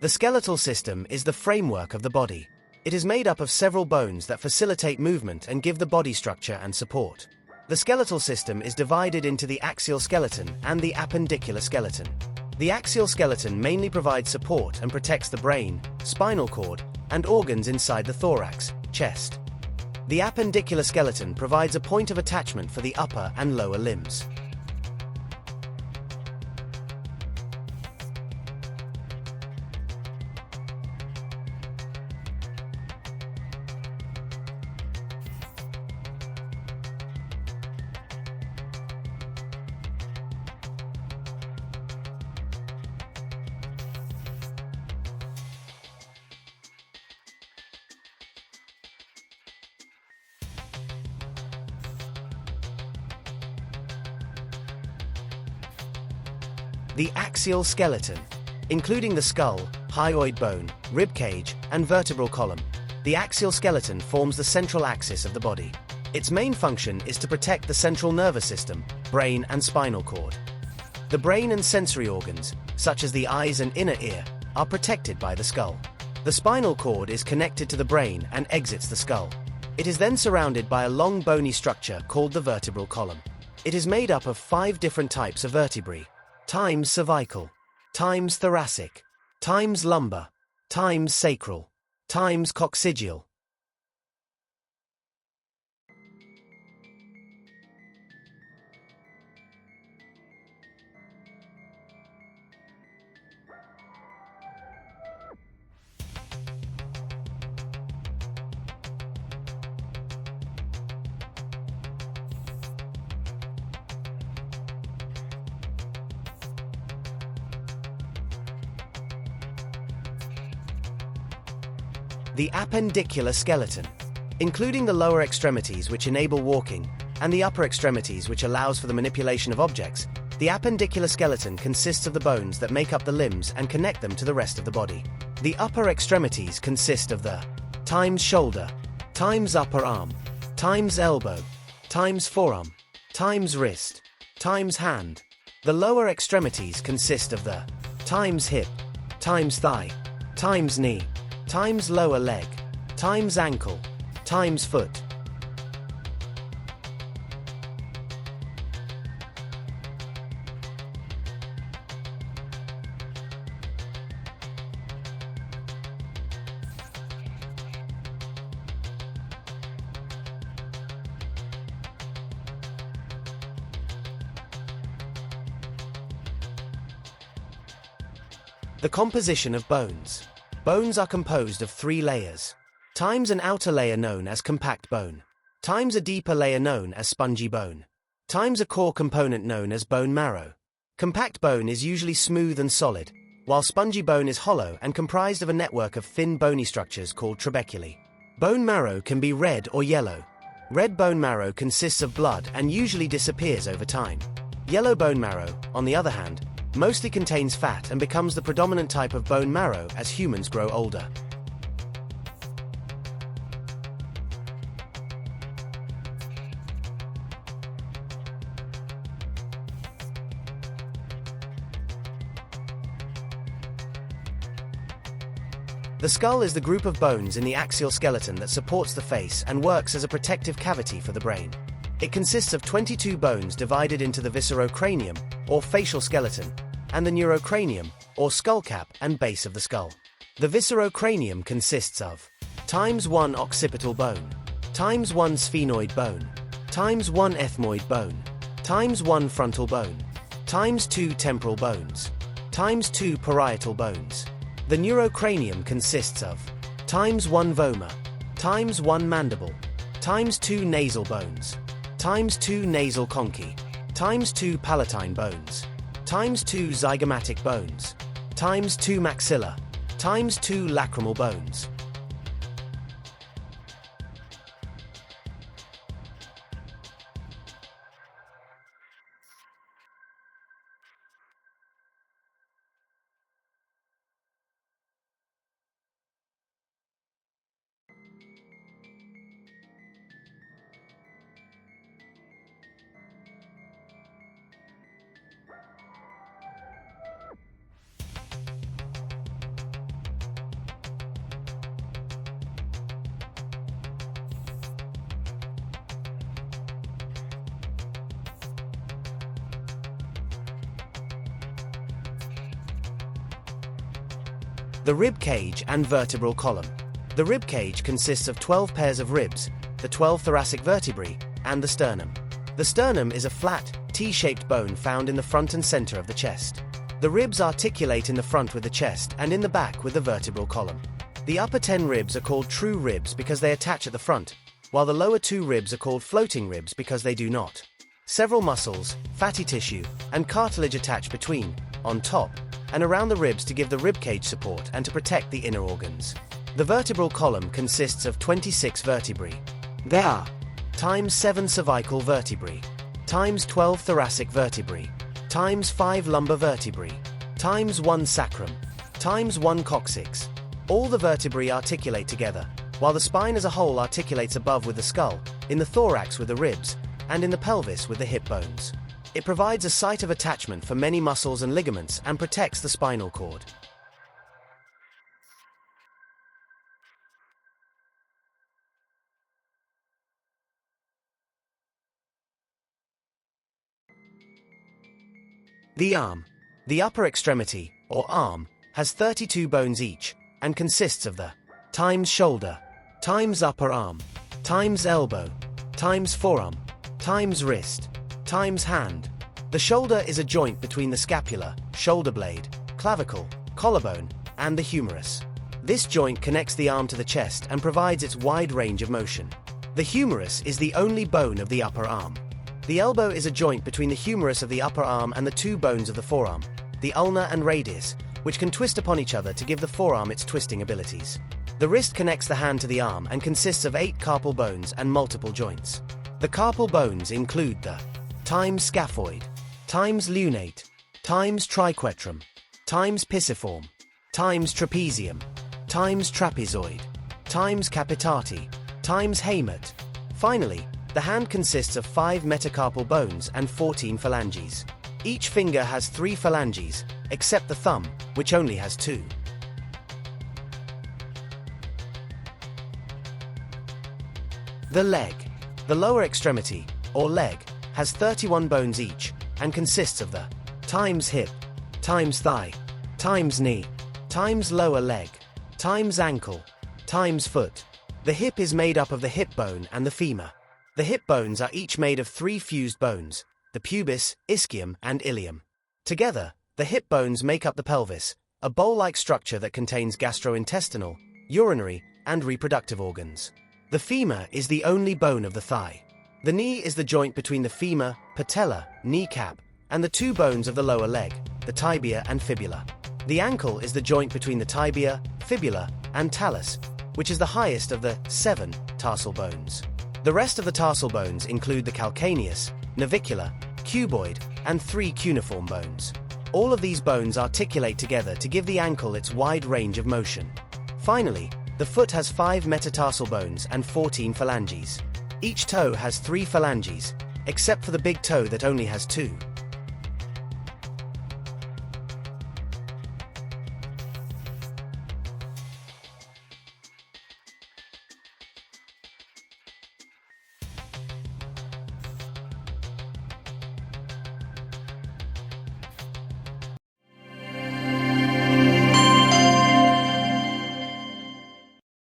The skeletal system is the framework of the body. It is made up of several bones that facilitate movement and give the body structure and support. The skeletal system is divided into the axial skeleton and the appendicular skeleton. The axial skeleton mainly provides support and protects the brain, spinal cord, and organs inside the thorax, chest. The appendicular skeleton provides a point of attachment for the upper and lower limbs. The axial skeleton, including the skull, hyoid bone, rib cage, and vertebral column. The axial skeleton forms the central axis of the body. Its main function is to protect the central nervous system, brain and spinal cord. The brain and sensory organs, such as the eyes and inner ear, are protected by the skull. The spinal cord is connected to the brain and exits the skull. It is then surrounded by a long bony structure called the vertebral column. It is made up of 5 different types of vertebrae, times cervical, times thoracic, times lumbar, times sacral, times coccygeal. The appendicular skeleton, including the lower extremities which enable walking, and the upper extremities which allows for the manipulation of objects. The appendicular skeleton consists of the bones that make up the limbs and connect them to the rest of the body. The upper extremities consist of the times shoulder, times upper arm, times elbow, times forearm, times wrist, times hand. The lower extremities consist of the times hip, times thigh, times knee, times lower leg, times ankle, times foot. The composition of bones. Bones are composed of 3 layers. Times an outer layer known as compact bone. Times a deeper layer known as spongy bone. Times a core component known as bone marrow. Compact bone is usually smooth and solid, while spongy bone is hollow and comprised of a network of thin bony structures called trabeculae. Bone marrow can be red or yellow. Red bone marrow consists of blood and usually disappears over time. Yellow bone marrow, on the other hand, mostly contains fat and becomes the predominant type of bone marrow as humans grow older. The skull is the group of bones in the axial skeleton that supports the face and works as a protective cavity for the brain. It consists of 22 bones divided into the viscerocranium, or facial skeleton, and the neurocranium, or skull cap and base of the skull. The viscerocranium consists of times 1 occipital bone, times 1 sphenoid bone, times 1 ethmoid bone, times 1 frontal bone, times 2 temporal bones, times 2 parietal bones. The neurocranium consists of times 1 vomer, times 1 mandible, times 2 nasal bones, times 2 nasal conchae, times 2 palatine bones, times 2 zygomatic bones, times 2 maxilla, times 2 lacrimal bones. the rib cage and vertebral column. The rib cage consists of 12 pairs of ribs, the 12 thoracic vertebrae, and the sternum. The sternum is a flat, T-shaped bone found in the front and center of the chest. The ribs articulate in the front with the chest and in the back with the vertebral column. The upper 10 ribs are called true ribs because they attach at the front, while the lower 2 ribs are called floating ribs because they do not. Several muscles, fatty tissue, and cartilage attach between, on top, and around the ribs to give the rib cage support and to protect the inner organs. The vertebral column consists of 26 vertebrae. There are times 7 cervical vertebrae, times 12 thoracic vertebrae, times 5 lumbar vertebrae, times 1 sacrum, times 1 coccyx. All the vertebrae articulate together, while the spine as a whole articulates above with the skull, in the thorax with the ribs, and in the pelvis with the hip bones. It provides a site of attachment for many muscles and ligaments and protects the spinal cord. The arm. The upper extremity, or arm, has 32 bones each, and consists of the times shoulder, times upper arm, times elbow, times forearm, times wrist, times hand. The shoulder is a joint between the scapula, shoulder blade, clavicle, collarbone, and the humerus. This joint connects the arm to the chest and provides its wide range of motion. The humerus is the only bone of the upper arm. The elbow is a joint between the humerus of the upper arm and the 2 bones of the forearm, the ulna and radius, which can twist upon each other to give the forearm its twisting abilities. The wrist connects the hand to the arm and consists of 8 carpal bones and multiple joints. The carpal bones include the times scaphoid, times lunate, times triquetrum, times pisiform, times trapezium, times trapezoid, times capitati, times hamate. Finally, the hand consists of 5 metacarpal bones and 14 phalanges. Each finger has 3 phalanges, except the thumb, which only has 2. The leg. The lower extremity, or leg, has 31 bones each, and consists of the times hip, times thigh, times knee, times lower leg, times ankle, times foot. The hip is made up of the hip bone and the femur. The hip bones are each made of 3 fused bones, the pubis, ischium, and ilium. Together, the hip bones make up the pelvis, a bowl-like structure that contains gastrointestinal, urinary, and reproductive organs. The femur is the only bone of the thigh. The knee is the joint between the femur, patella, kneecap, and the 2 bones of the lower leg, the tibia and fibula. The ankle is the joint between the tibia, fibula, and talus, which is the highest of the 7 tarsal bones. The rest of the tarsal bones include the calcaneus, navicular, cuboid, and 3 cuneiform bones. All of these bones articulate together to give the ankle its wide range of motion. Finally, the foot has 5 metatarsal bones and 14 phalanges. Each toe has 3 phalanges, except for the big toe that only has 2.